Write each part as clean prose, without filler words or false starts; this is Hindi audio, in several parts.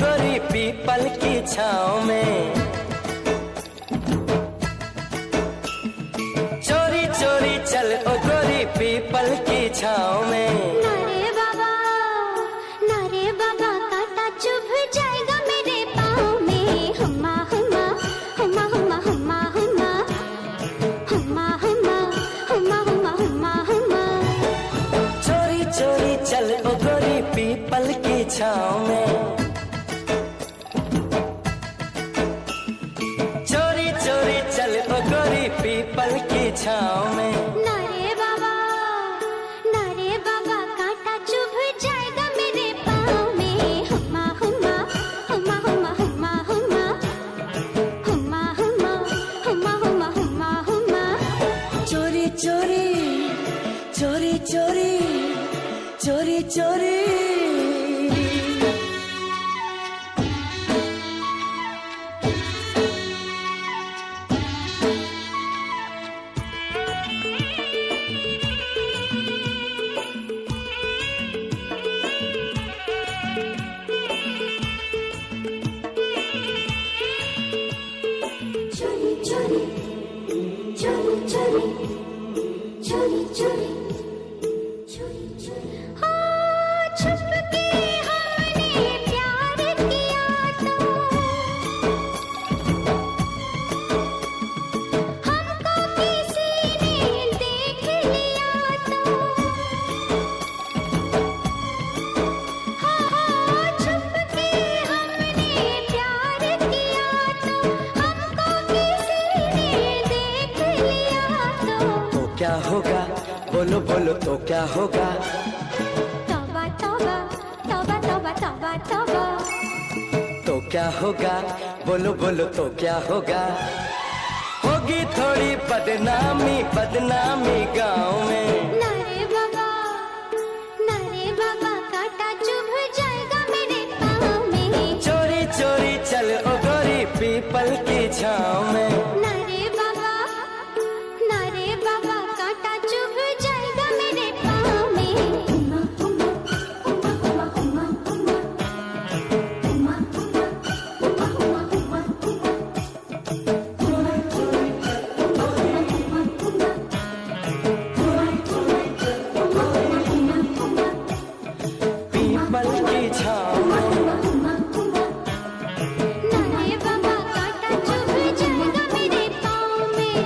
गोरी पीपल की छाँव में। चोरी चोरी चल ओ गोरी पीपल की छाँव में। नारे बाबा कांटा चुभ जाएगा मेरे पाँव में। हुम्मा हुम्मा हुम्मा हुम्मा हुम्मा हुम्मा हुम्मा हुम्मा हुम्मा हुम्मा हुम्मा हुम्मा। चोरी चोरी चल ओ गोरी पीपल की छाँव में। चोरी चोरी चल ओ गोरी पीपल की छाँव में। नारे बाबा कांटा चुभ जाएगा मेरे पाँव में। हुम्मा हुम्मा हुम्मा हुम्मा हुम्मा हुम्मा हुम्मा हुम्मा हुम्मा हुम्मा हुम्मा हुम्मा। चोरी चोरी चोरी चोरी चोरी चोरी। क्या होगा बोलो बोलो तो क्या होगा। तौबा तौबा तौबा तौबा तौबा तौबा। तो क्या होगा बोलो बोलो तो क्या होगा। होगी थोड़ी बदनामी बदनामी गाँव में। नारे बाबा कांटा चुभ जाएगा मेरे पाँव में। चोरी चोरी चल ओ गोरी पीपल की छाँव में। नारे बाबा कांटा चुभ जाएगा मेरे पाँव में। पीपल की छाँव में। नारे बाबा कांटा चुभ जाएगा मेरे पाँव में।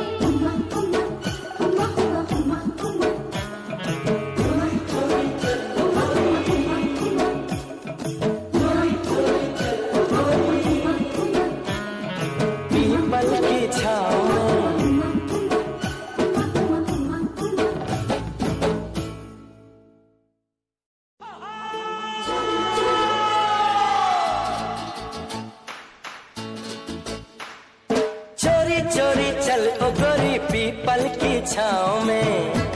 पीपल की छाँव में। चोरी चोरी चल ओ गोरी पीपल की छाँव में।